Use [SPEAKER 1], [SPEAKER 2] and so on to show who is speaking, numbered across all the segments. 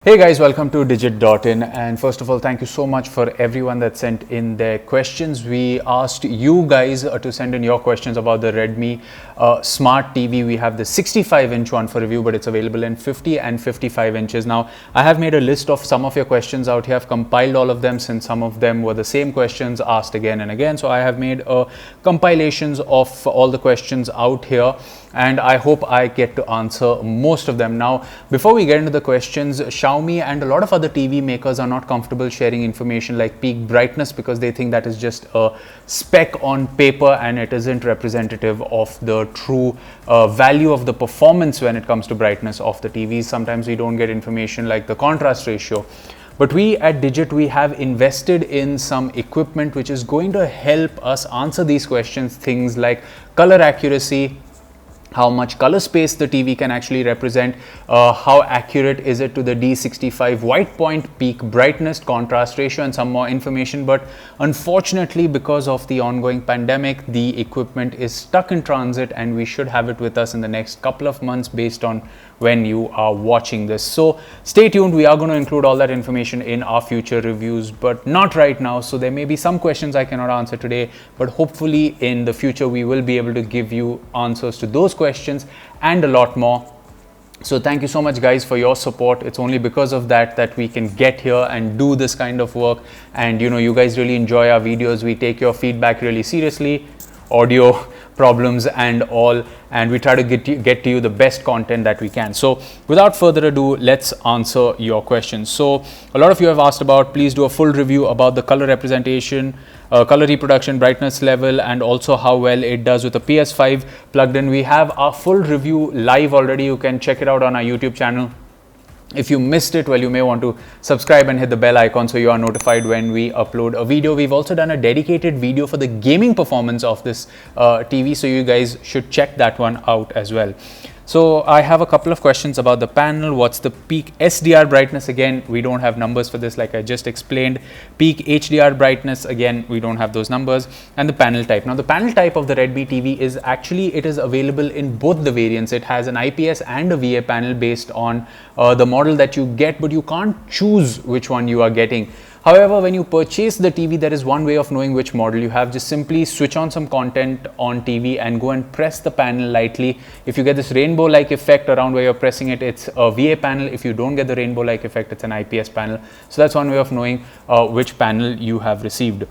[SPEAKER 1] Hey guys, welcome to Digit.in, and first of all, thank you so much for everyone that sent in their questions. We asked you guys to send in your questions about the Redmi Smart TV. We have the 65-inch one for review, but it's available in 50 and 55 inches. Now, I have made a list of some of your questions out here. I've compiled all of them since some of them were the same questions asked again and again. So I have made compilations of all the questions out here, and I hope I get to answer most of them. Now, before we get into the questions, Xiaomi and a lot of other TV makers are not comfortable sharing information like peak brightness because they think that is just a spec on paper and it isn't representative of the true value of the performance when it comes to brightness of the TVs. Sometimes we don't get information like the contrast ratio. But we at Digit, we have invested in some equipment which is going to help us answer these questions, things like color accuracy, how much color space the TV can actually represent, how accurate is it to the D65 white point, peak brightness, contrast ratio, and some more information. But unfortunately, because of the ongoing pandemic, the equipment is stuck in transit and we should have it with us in the next couple of months based on when you are watching this. So stay tuned. We are going to include all that information in our future reviews, but not right now. So there may be some questions I cannot answer today, but hopefully in the future we will be able to give you answers to those questions and a lot more. So thank you so much guys for your support. It's only because of that we can get here and do this kind of work, and you guys really enjoy our videos. We take your feedback really seriously, audio problems and all, and we try to get to you the best content that we can. So without further ado, let's answer your questions. So a lot of you have asked about, please do a full review about the color representation, color reproduction, brightness level, and also how well it does with a PS5 plugged in. We have our full review live already. You can check it out on our YouTube channel. If you missed it, well, you may want to subscribe and hit the bell icon so you are notified when we upload a video. We've also done a dedicated video for the gaming performance of this TV, so you guys should check that one out as well. So I have a couple of questions about the panel. What's the peak SDR brightness? Again, we don't have numbers for this, like I just explained. Peak HDR brightness, again, we don't have those numbers. And the panel type. Now, the panel type of the Redmi TV is actually, it is available in both the variants. It has an IPS and a VA panel based on the model that you get, but you can't choose which one you are getting. However, when you purchase the TV, there is one way of knowing which model you have. Just simply switch on some content on TV and go and press the panel lightly. If you get this rainbow-like effect around where you're pressing it, it's a VA panel. If you don't get the rainbow-like effect, it's an IPS panel. So that's one way of knowing which panel you have received.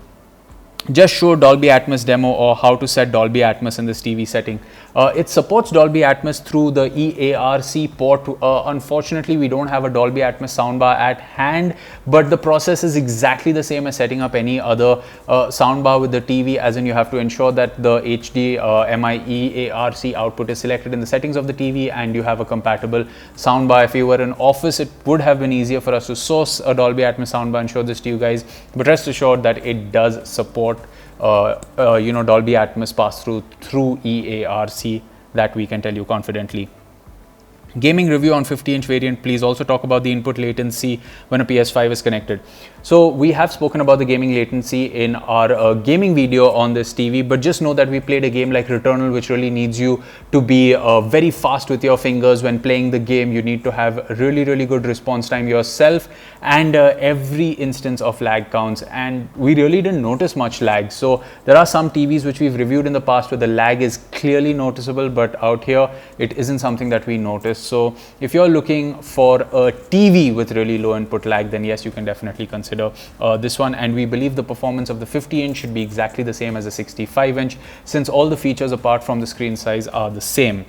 [SPEAKER 1] Just show Dolby Atmos demo or how to set Dolby Atmos in this TV setting. It supports Dolby Atmos through the EARC port. Unfortunately, we don't have a Dolby Atmos soundbar at hand, but the process is exactly the same as setting up any other soundbar with the TV, as in you have to ensure that the HDMI EARC output is selected in the settings of the TV and you have a compatible soundbar. If you were in office, it would have been easier for us to source a Dolby Atmos soundbar and show this to you guys, but rest assured that it does support Dolby Atmos pass-through through EARC, that we can tell you confidently. Gaming review on 50-inch variant. Please also talk about the input latency when a PS5 is connected. So we have spoken about the gaming latency in our gaming video on this TV, but just know that we played a game like Returnal, which really needs you to be very fast with your fingers when playing the game. You need to have really good response time yourself, and every instance of lag counts, and we really didn't notice much lag. So there are some TVs which we've reviewed in the past where the lag is clearly noticeable, but out here it isn't something that we noticed. So if you're looking for a TV with really low input lag, then yes, you can definitely consider this one. And we believe the performance of the 50-inch should be exactly the same as the 65-inch, since all the features apart from the screen size are the same.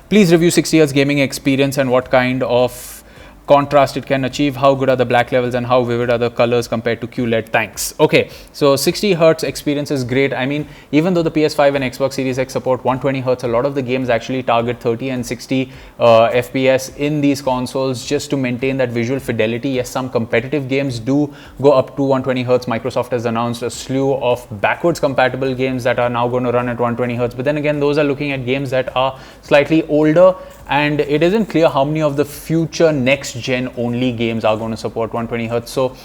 [SPEAKER 1] Please review 60 Hz gaming experience and what kind of contrast it can achieve. How good are the black levels and how vivid are the colors compared to QLED? Thanks. Okay, so 60 Hz experience is great. I mean, even though the PS5 and Xbox Series X support 120 Hz, a lot of the games actually target 30 and 60 FPS in these consoles just to maintain that visual fidelity. Yes, some competitive games do go up to 120 Hz. Microsoft has announced a slew of backwards compatible games that are now going to run at 120 Hz. But then again, those are looking at games that are slightly older, and it isn't clear how many of the future next gen only games are going to support 120 Hz. So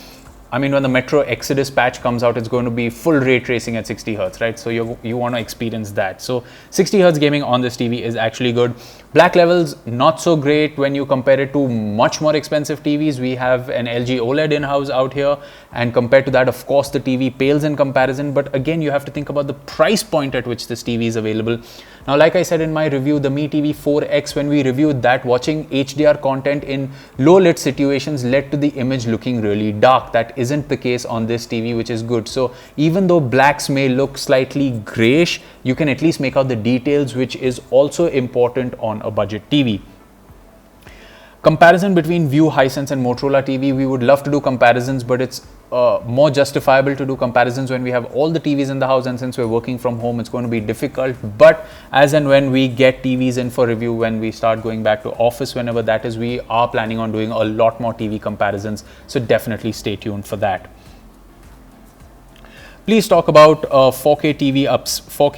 [SPEAKER 1] I mean, when the Metro Exodus patch comes out, it's going to be full ray tracing at 60 Hz, right? So you want to experience that. So 60 Hz gaming on this TV is actually good. Black levels, not so great when you compare it to much more expensive TVs. We have an LG OLED in-house out here, and compared to that, of course, the TV pales in comparison. But again, you have to think about the price point at which this TV is available. Now, like I said in my review, the Mi TV 4X, when we reviewed that, watching HDR content in low lit situations led to the image looking really dark. That isn't the case on this TV, which is good. So even though blacks may look slightly grayish, you can at least make out the details, which is also important on a budget TV. Comparison between View, Hisense and Motorola TV, we would love to do comparisons, but it's more justifiable to do comparisons when we have all the TVs in the house, and since we're working from home, it's going to be difficult. But as and when we get TVs in for review, when we start going back to office, whenever that is, we are planning on doing a lot more TV comparisons, so definitely stay tuned for that. Please talk about 4K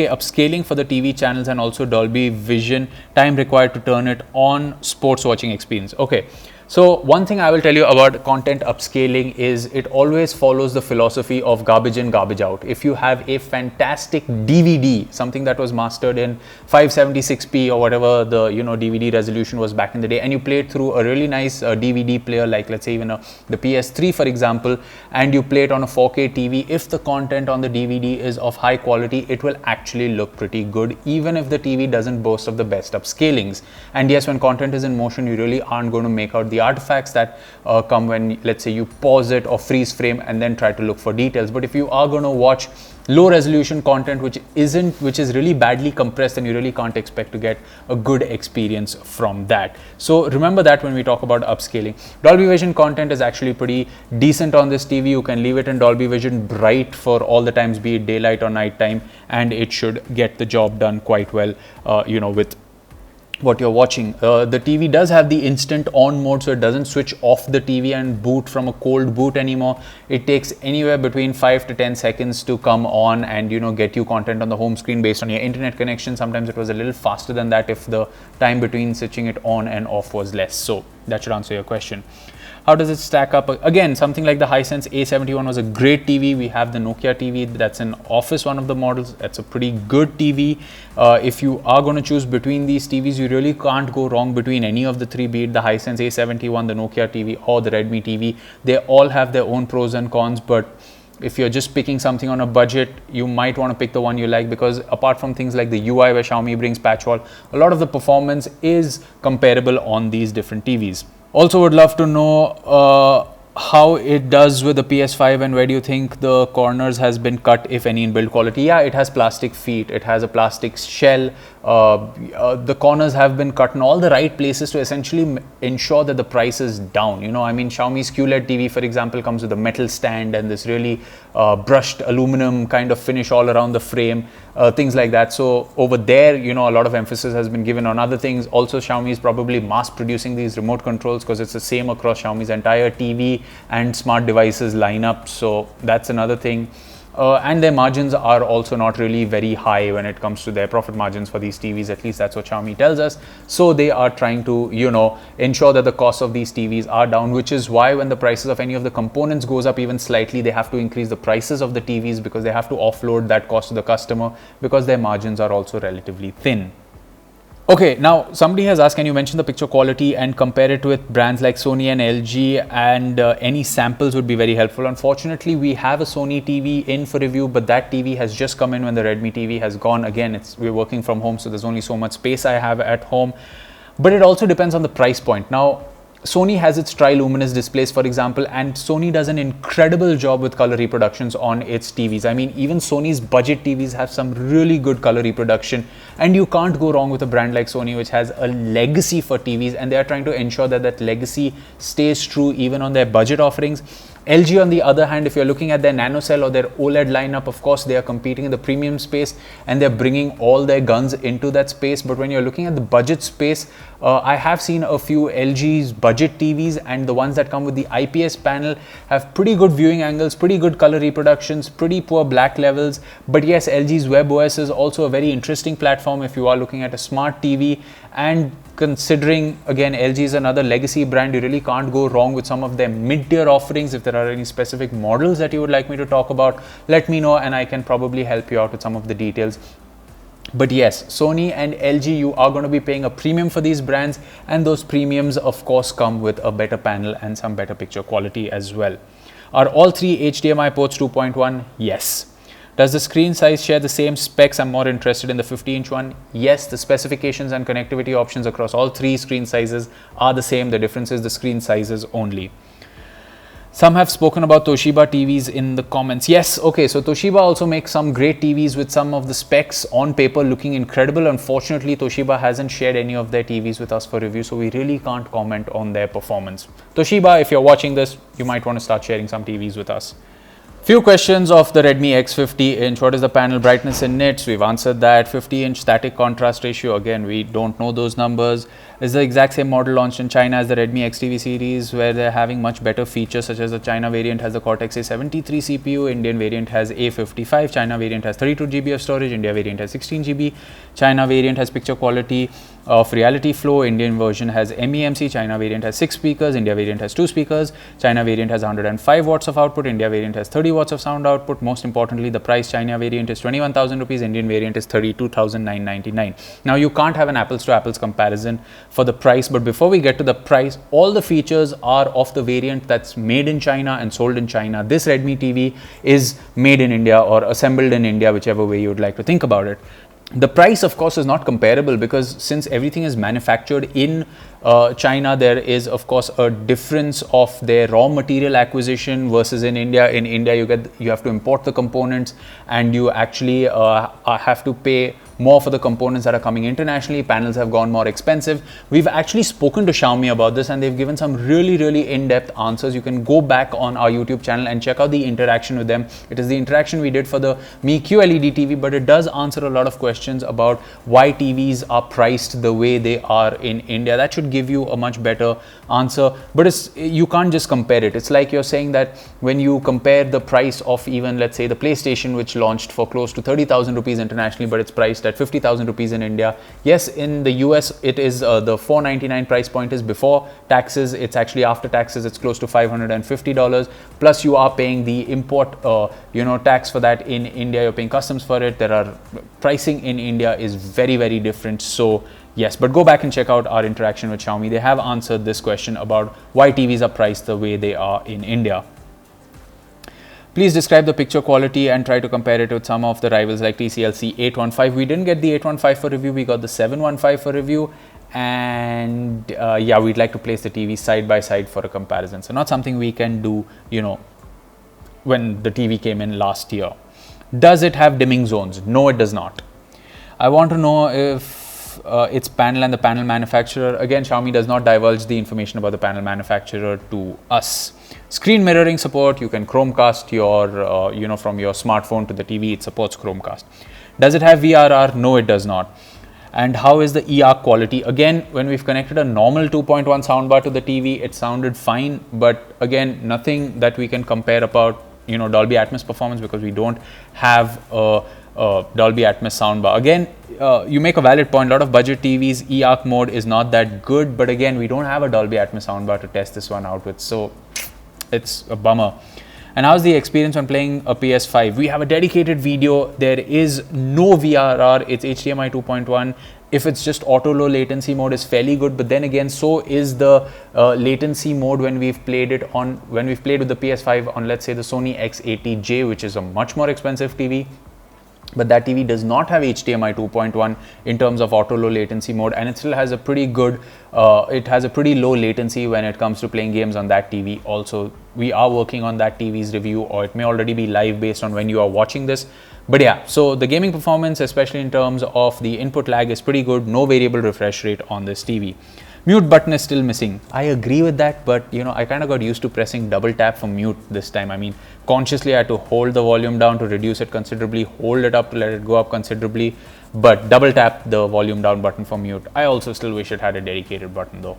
[SPEAKER 1] upscaling for the TV channels and also Dolby Vision, time required to turn it on, sports watching experience. Okay, so one thing I will tell you about content upscaling is it always follows the philosophy of garbage in, garbage out. If you have a fantastic DVD, something that was mastered in 576p or whatever the DVD resolution was back in the day, and you play it through a really nice DVD player, like let's say even the PS3 for example, and you play it on a 4K TV, if the content on the DVD is of high quality, it will actually look pretty good, even if the TV doesn't boast of the best upscalings. And yes, when content is in motion, you really aren't going to make out the artifacts that come when, let's say, you pause it or freeze frame and then try to look for details. But if you are going to watch low resolution content which is really badly compressed, then you really can't expect to get a good experience from that. So remember that when we talk about upscaling. Dolby Vision content is actually pretty decent on this TV. You can leave it in Dolby Vision bright for all the times, be it daylight or night time, and it should get the job done quite well, with what you're watching. The TV does have the instant on mode, so it doesn't switch off the TV and boot from a cold boot anymore. It takes anywhere between 5 to 10 seconds to come on and get you content on the home screen based on your internet connection. Sometimes it was a little faster than that if the time between switching it on and off was less. So that should answer your question. How does it stack up? Again, something like the Hisense A71 was a great TV. We have the Nokia TV that's in office, one of the models. That's a pretty good TV. If you are going to choose between these TVs, you really can't go wrong between any of the three, be it the Hisense A71, the Nokia TV or the Redmi TV. They all have their own pros and cons, but if you're just picking something on a budget, you might want to pick the one you like, because apart from things like the UI where Xiaomi brings patch wall, a lot of the performance is comparable on these different TVs. Also would love to know how it does with the PS5, and where do you think the corners has been cut, if any, in build quality? Yeah, it has plastic feet, it has a plastic shell. The corners have been cut in all the right places to essentially ensure that the price is down. I mean, Xiaomi's QLED TV, for example, comes with a metal stand and this really brushed aluminum kind of finish all around the frame, things like that. So over there, a lot of emphasis has been given on other things. Also, Xiaomi is probably mass producing these remote controls because it's the same across Xiaomi's entire TV and smart devices lineup. So that's another thing. And their margins are also not really very high when it comes to their profit margins for these TVs. At least that's what Xiaomi tells us. So they are trying to, ensure that the cost of these TVs are down, which is why when the prices of any of the components goes up even slightly, they have to increase the prices of the TVs, because they have to offload that cost to the customer, because their margins are also relatively thin. Okay, now somebody has asked, can you mention the picture quality and compare it with brands like Sony and LG, and any samples would be very helpful. Unfortunately, we have a Sony TV in for review, but that TV has just come in when the Redmi TV has gone. Again, we're working from home, so there's only so much space I have at home. But it also depends on the price point. Now, Sony has its tri-luminous displays, for example, and Sony does an incredible job with color reproductions on its TVs. I mean, even Sony's budget TVs have some really good color reproduction, and you can't go wrong with a brand like Sony, which has a legacy for TVs, and they are trying to ensure that that legacy stays true even on their budget offerings. LG, on the other hand, if you're looking at their NanoCell or their OLED lineup, of course, they are competing in the premium space and they're bringing all their guns into that space. But when you're looking at the budget space, I have seen a few LG's budget TVs, and the ones that come with the IPS panel have pretty good viewing angles, pretty good color reproductions, pretty poor black levels. But yes, LG's WebOS is also a very interesting platform if you are looking at a smart TV, and considering again LG is another legacy brand, you really can't go wrong with some of their mid-tier offerings. If there are any specific models that you would like me to talk about, let me know and I can probably help you out with some of the details. But yes, Sony and LG, you are going to be paying a premium for these brands, and those premiums of course come with a better panel and some better picture quality as well. Are all three HDMI ports 2.1? Yes. Does the screen size share the same specs? I'm more interested in the 50-inch one. Yes, the specifications and connectivity options across all three screen sizes are the same. The difference is the screen sizes only. Some have spoken about Toshiba TVs in the comments. Yes, okay, so Toshiba also makes some great TVs with some of the specs on paper looking incredible. Unfortunately, Toshiba hasn't shared any of their TVs with us for review, so we really can't comment on their performance. Toshiba, if you're watching this, you might want to start sharing some TVs with us. Few questions of the Redmi X 50-inch. What is the panel brightness in nits? We've answered that. 50-inch static contrast ratio. Again, we don't know those numbers. Is the exact same model launched in China as the Redmi X TV series, where they're having much better features, such as the China variant has the Cortex A73 CPU, Indian variant has A55, China variant has 32 GB of storage, India variant has 16 GB, China variant has picture quality of reality flow, Indian version has MEMC, China variant has 6 speakers, India variant has 2 speakers, China variant has 105 watts of output, India variant has 30 watts of sound output. Most importantly, the price, China variant is 21,000 rupees, Indian variant is 32,999. Now you can't have an apples to apples comparison for the price, but before we get to the price, all the features are of the variant that's made in China and sold in China. This Redmi TV is made in India or assembled in India, whichever way you would like to think about it. The price, of course, is not comparable because since everything is manufactured in China, there is, of course, a difference of their raw material acquisition versus in India. In India, you have to import the components, and you actually have to pay more for the components that are coming internationally. Panels have gone more expensive. We've actually spoken to Xiaomi about this, and they've given some really in-depth answers. You can go back on our YouTube channel and check out the interaction with them. It is the interaction we did for the Mi QLED TV, but it does answer a lot of questions about why TVs are priced the way they are in India. That should give you a much better answer, but you can't just compare it. It's like you're saying that when you compare the price of even, let's say, the PlayStation, which launched for close to 30,000 rupees internationally, but it's priced at 50,000 rupees in India. Yes, in the US, it is the $499 price point is before taxes. It's actually after taxes, it's close to $550. Plus, you are paying the import, tax for that in India. You're paying customs for it. There are pricing in India is very different. So yes, but go back and check out our interaction with Xiaomi. They have answered this question about why TVs are priced the way they are in India. Please describe the picture quality and try to compare it with some of the rivals like TCL 815. We didn't get the 815 for review, we got the 715 for review. And yeah, we'd like to place the TV side by side for a comparison. So not something we can do, when the TV came in last year. Does it have dimming zones? No, it does not. I want to know if its panel and the panel manufacturer. Again, Xiaomi does not divulge the information about the panel manufacturer to us. Screen mirroring support. You can Chromecast your, from your smartphone to the TV. It supports Chromecast. Does it have VRR? No, it does not. And how is the eARC quality? Again, when we've connected a normal 2.1 soundbar to the TV, it sounded fine. But again, nothing that we can compare about, Dolby Atmos performance, because we don't have a Dolby Atmos soundbar. Again, you make a valid point. A lot of budget TVs, eARC mode is not that good, but again, we don't have a Dolby Atmos soundbar to test this one out with, so it's a bummer. And how's the experience when playing a PS5? We have a dedicated video. There is no VRR. It's HDMI 2.1. If it's just auto low latency mode, is fairly good, but then again, so is the latency mode when we've played with the PS5 on, let's say, the Sony X80J, which is a much more expensive TV. But that TV does not have HDMI 2.1 in terms of auto low latency mode, and it still has a pretty good, it has a pretty low latency when it comes to playing games on that TV. Also, we are working on that TV's review, or it may already be live based on when you are watching this. But yeah, so the gaming performance, especially in terms of the input lag, is pretty good. No variable refresh rate on this TV. Mute button is still missing. I agree with that, but I kind of got used to pressing double tap for mute this time. I mean, consciously I had to hold the volume down to reduce it considerably, hold it up to let it go up considerably, but double tap the volume down button for mute. I also still wish it had a dedicated button though.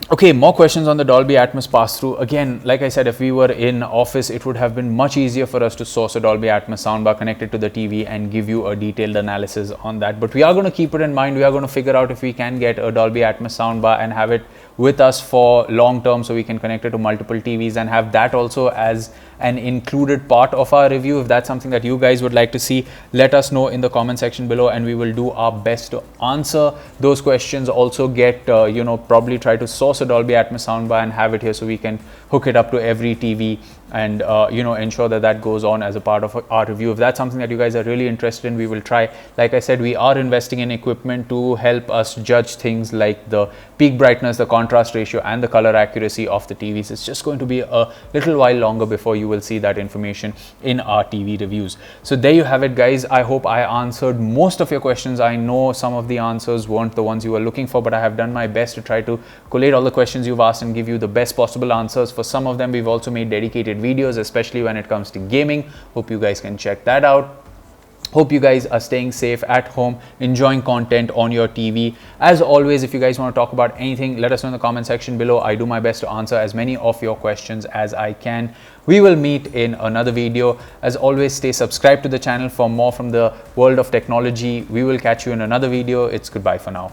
[SPEAKER 1] Okay, more questions on the Dolby Atmos pass-through. Again, like I said, if we were in office, it would have been much easier for us to source a Dolby Atmos soundbar connected to the TV and give you a detailed analysis on that. But we are going to keep it in mind. We are going to figure out if we can get a Dolby Atmos soundbar and have it with us for long term, so we can connect it to multiple TVs and have that also as an included part of our review. If that's something that you guys would like to see, let us know in the comment section below and we will do our best to answer those questions. Also get probably try to source a Dolby Atmos soundbar and have it here so we can hook it up to every TV and ensure that that goes on as a part of our review. If that's something that you guys are really interested in, we will try. Like I said, we are investing in equipment to help us judge things like the peak brightness, the contrast ratio and the color accuracy of the TVs. It's just going to be a little while longer before you will see that information in our TV reviews. So there you have it, guys. I hope I answered most of your questions. I know some of the answers weren't the ones you were looking for, but I have done my best to try to collate all the questions you've asked and give you the best possible answers. For some of them, we've also made dedicated videos, especially when it comes to gaming. Hope you guys can check that out. Hope you guys are staying safe at home, enjoying content on your TV. As always, if you guys want to talk about anything, let us know in the comment section below. I do my best to answer as many of your questions as I can. We will meet in another video. As always, stay subscribed to the channel for more from the world of technology. We will catch you in another video. It's goodbye for now.